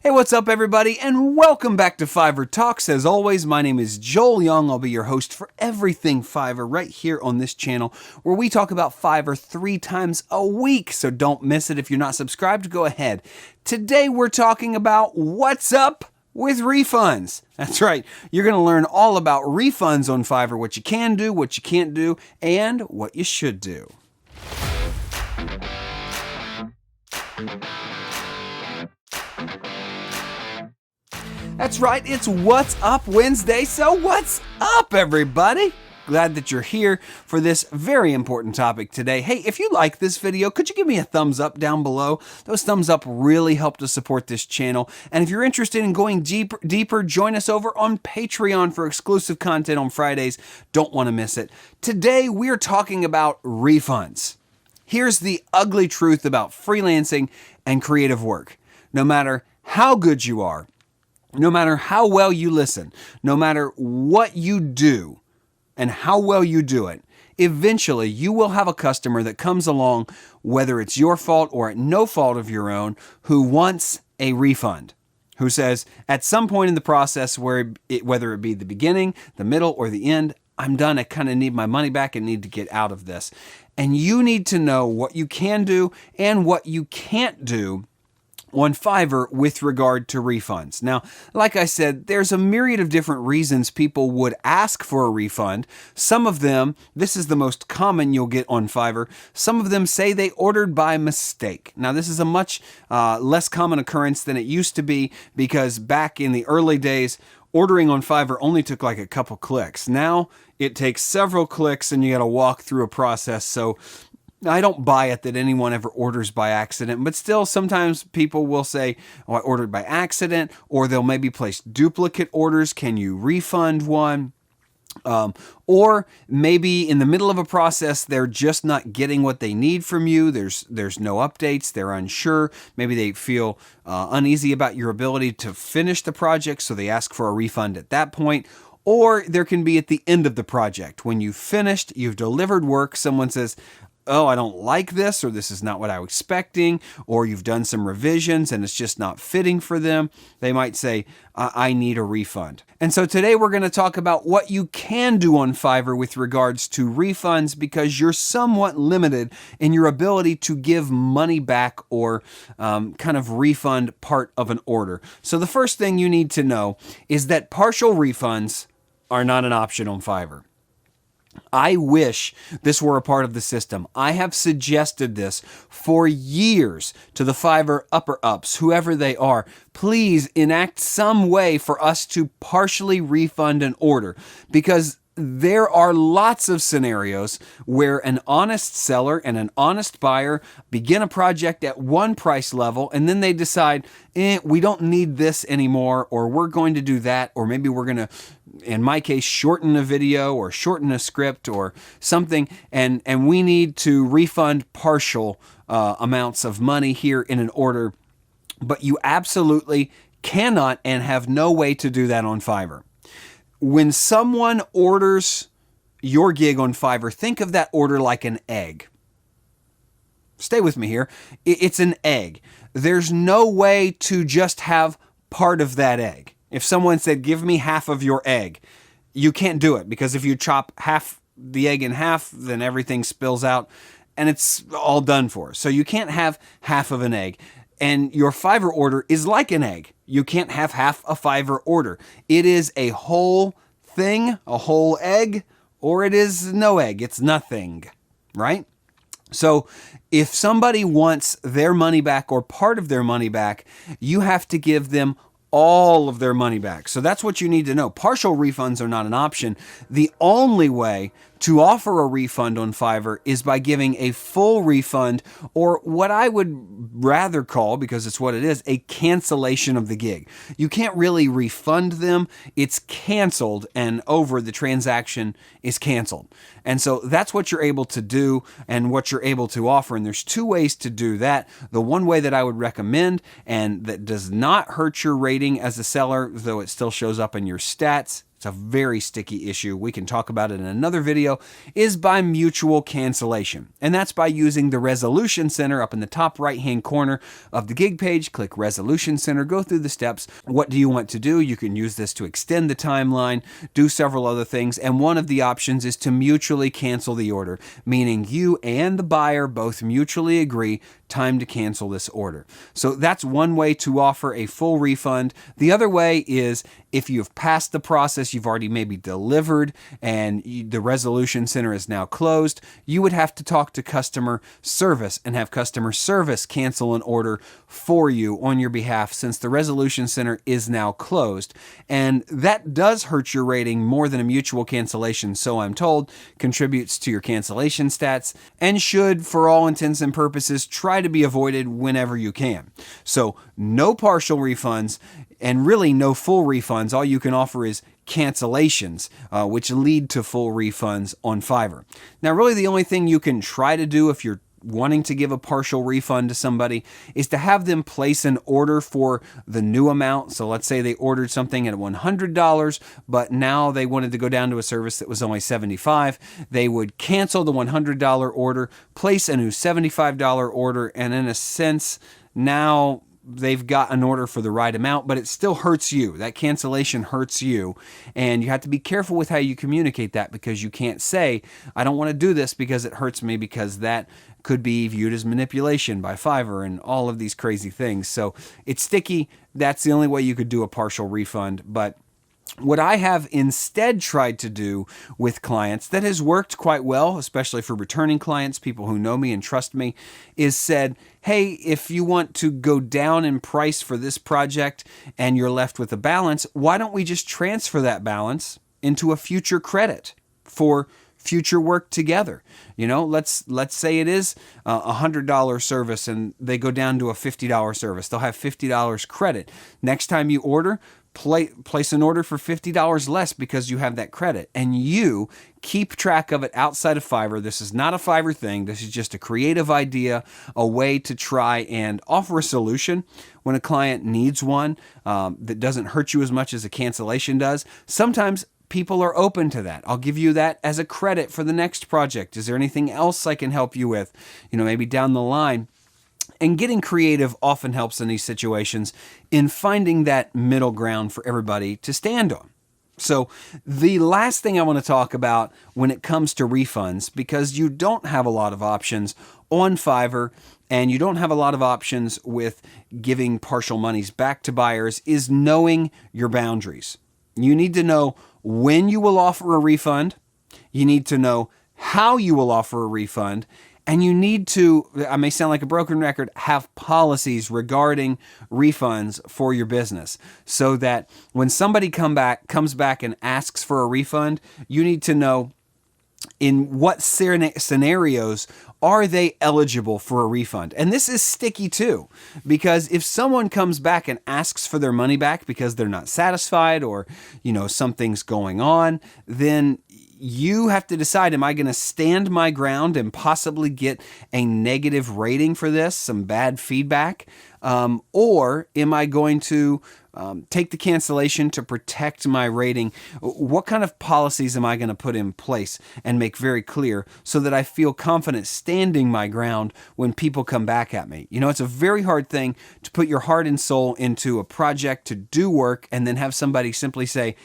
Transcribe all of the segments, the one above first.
Hey, what's up, everybody, and welcome back to Fiverr Talks. As always, my name is Joel Young. I'll be your host for everything Fiverr right here on this channel, where we talk about Fiverr 3 times a week, so don't miss it. If you're not subscribed, go ahead. Today, we're talking about what's up with refunds. That's right. You're going to learn all about refunds on Fiverr, what you can do, what you can't do, and what you should do. That's right, it's What's Up Wednesday, so what's up, everybody? Glad that you're here for this very important topic today. Hey, if you like this video, could you give me a thumbs up down below? Those thumbs up really help to support this channel. And if you're interested in going deeper, join us over on Patreon for exclusive content on Fridays. Don't want to miss it. Today, we're talking about refunds. Here's the ugly truth about freelancing and creative work. No matter how good you are, no matter how well you listen, no matter what you do and how well you do it, eventually you will have a customer that comes along, whether it's your fault or at no fault of your own, who wants a refund, who says at some point in the process, whether it be the beginning, the middle, or the end, I'm done, I kind of need my money back and need to get out of this. And you need to know what you can do and what you can't do on Fiverr with regard to refunds. Now, like I said, there's a myriad of different reasons people would ask for a refund. Some of them, this is the most common you'll get on Fiverr, some of them say they ordered by mistake. Now, this is a much less common occurrence than it used to be, because back in the early days, ordering on Fiverr only took like a couple clicks. Now, it takes several clicks and you got to walk through a process. So I don't buy it that anyone ever orders by accident, but still sometimes people will say, oh, I ordered by accident, or they'll maybe place duplicate orders. Can you refund one? Or maybe in the middle of a process, they're just not getting what they need from you. There's no updates. They're unsure. Maybe they feel uneasy about your ability to finish the project, so they ask for a refund at that point. Or there can be at the end of the project. When you've finished, you've delivered work, someone says, oh, I don't like this, or this is not what I was expecting, or you've done some revisions and it's just not fitting for them. They might say, I need a refund. And so today we're going to talk about what you can do on Fiverr with regards to refunds, because you're somewhat limited in your ability to give money back or kind of refund part of an order. So the first thing you need to know is that partial refunds are not an option on Fiverr. I wish this were a part of the system. I have suggested this for years to the Fiverr upper-ups, whoever they are. Please enact some way for us to partially refund an order, because there are lots of scenarios where an honest seller and an honest buyer begin a project at one price level, and then they decide, we don't need this anymore, or we're going to do that, or maybe we're going to, in my case, shorten a video or shorten a script or something, and we need to refund partial amounts of money here in an order. But you absolutely cannot and have no way to do that on Fiverr. When someone orders your gig on Fiverr, think of that order like an egg. Stay with me here. It's an egg. There's no way to just have part of that egg. If someone said, give me half of your egg, you can't do it, because if you chop half the egg in half, then everything spills out and it's all done for. So you can't have half of an egg. And your Fiverr order is like an egg. You can't have half a Fiverr order. It is a whole thing, a whole egg, or it is no egg. It's nothing, right? So if somebody wants their money back or part of their money back, you have to give them all of their money back. So that's what you need to know. Partial refunds are not an option. The only way to offer a refund on Fiverr is by giving a full refund, or what I would rather call, because it's what it is, a cancellation of the gig. You can't really refund them. It's canceled, and over, the transaction is canceled. And so that's what you're able to do and what you're able to offer. And there's 2 ways to do that. The one way that I would recommend, and that does not hurt your rating as a seller, though it still shows up in your stats, it's a very sticky issue, we can talk about it in another video, is by mutual cancellation. And that's by using the Resolution Center up in the top right-hand corner of the gig page. Click Resolution Center, go through the steps. What do you want to do? You can use this to extend the timeline, do several other things, and one of the options is to mutually cancel the order, meaning you and the buyer both mutually agree time to cancel this order. So that's one way to offer a full refund. The other way is if you've passed the process, you've already maybe delivered, and the Resolution Center is now closed, you would have to talk to customer service and have customer service cancel an order for you on your behalf, since the Resolution Center is now closed. And that does hurt your rating more than a mutual cancellation, so I'm told, contributes to your cancellation stats, and should, for all intents and purposes, try to be avoided whenever you can. So no partial refunds, and really no full refunds. All you can offer is cancellations, which lead to full refunds on Fiverr. Now, really the only thing you can try to do if you're wanting to give a partial refund to somebody is to have them place an order for the new amount. So let's say they ordered something at $100, but now they wanted to go down to a service that was only $75. They would cancel the $100 order, place a new $75 order, and in a sense, now they've got an order for the right amount, but it still hurts you. That cancellation hurts you, and you have to be careful with how you communicate that, because you can't say, I don't want to do this because it hurts me, because that could be viewed as manipulation by Fiverr and all of these crazy things. So it's sticky. That's the only way you could do a partial refund. But what I have instead tried to do with clients that has worked quite well, especially for returning clients, people who know me and trust me, is said, hey, if you want to go down in price for this project and you're left with a balance, why don't we just transfer that balance into a future credit for future work together? You know, let's say it is a $100 service and they go down to a $50 service. They'll have $50 credit. Next time you order, place an order for $50 less because you have that credit, and you keep track of it outside of Fiverr. This is not a Fiverr thing. This is just a creative idea, a way to try and offer a solution when a client needs one that doesn't hurt you as much as a cancellation does. Sometimes people are open to that. I'll give you that as a credit for the next project. Is there anything else I can help you with? You know, maybe down the line. And getting creative often helps in these situations in finding that middle ground for everybody to stand on. So the last thing I want to talk about when it comes to refunds, because you don't have a lot of options on Fiverr and you don't have a lot of options with giving partial monies back to buyers, is knowing your boundaries. You need to know when you will offer a refund. You need to know how you will offer a refund. And you need to, I may sound like a broken record, have policies regarding refunds for your business, so that when somebody comes back and asks for a refund, you need to know in what scenarios are they eligible for a refund. And this is sticky too, because if someone comes back and asks for their money back because they're not satisfied, or, you know, something's going on, then you have to decide, am I going to stand my ground and possibly get a negative rating for this, some bad feedback? Or am I going to take the cancellation to protect my rating? What kind of policies am I going to put in place and make very clear so that I feel confident standing my ground when people come back at me? You know, it's a very hard thing to put your heart and soul into a project to do work and then have somebody simply say,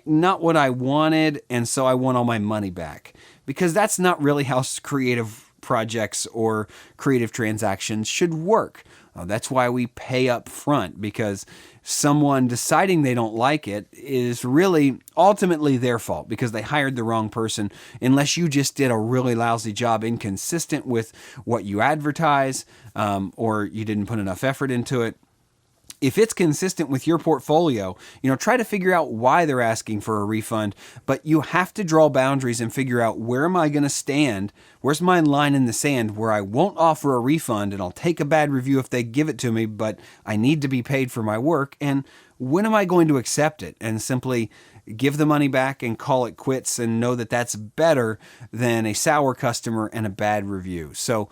not what I wanted, and so I want all my money back. Because that's not really how creative projects or creative transactions should work. That's why we pay up front, because someone deciding they don't like it is really ultimately their fault because they hired the wrong person, unless you just did a really lousy job inconsistent with what you advertise, or you didn't put enough effort into it. If it's consistent with your portfolio, you know, try to figure out why they're asking for a refund, but you have to draw boundaries and figure out, where am I going to stand? Where's my line in the sand where I won't offer a refund and I'll take a bad review if they give it to me, but I need to be paid for my work? And when am I going to accept it and simply give the money back and call it quits and know that that's better than a sour customer and a bad review? So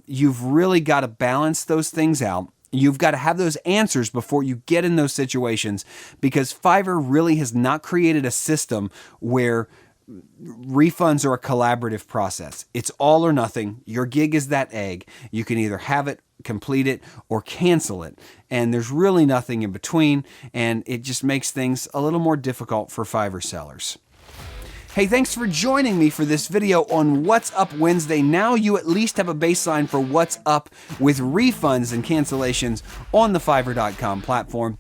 you've really got to balance those things out. You've got to have those answers before you get in those situations, because Fiverr really has not created a system where refunds are a collaborative process. It's all or nothing. Your gig is that egg. You can either have it, complete it, or cancel it. And there's really nothing in between, and it just makes things a little more difficult for Fiverr sellers. Hey, thanks for joining me for this video on What's Up Wednesday. Now you at least have a baseline for what's up with refunds and cancellations on the Fiverr.com platform.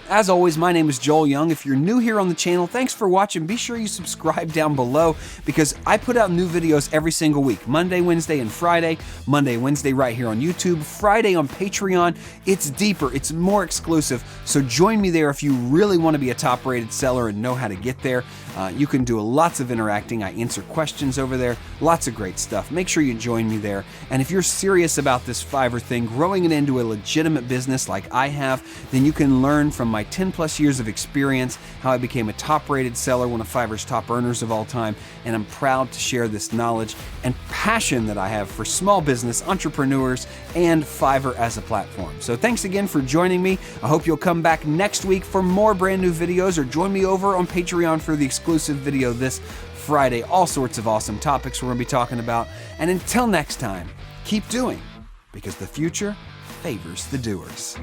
As always, my name is Joel Young. If you're new here on the channel, thanks for watching. Be sure you subscribe down below, because I put out new videos every single week. Monday, Wednesday, and Friday. Monday, Wednesday right here on YouTube. Friday on Patreon. It's deeper, it's more exclusive, so join me there if you really want to be a top-rated seller and know how to get there. You can do lots of interacting. I answer questions over there. Lots of great stuff. Make sure you join me there. And if you're serious about this Fiverr thing, growing it into a legitimate business like I have, then you can learn from my 10+ years of experience how I became a top-rated seller, one of Fiverr's top earners of all time, and I'm proud to share this knowledge and passion that I have for small business entrepreneurs and Fiverr as a platform. So thanks again for joining me. I hope you'll come back next week for more brand new videos, or join me over on Patreon for the exclusive video this Friday. All sorts of awesome topics we're going to be talking about. And until next time, keep doing, because the future favors the doers.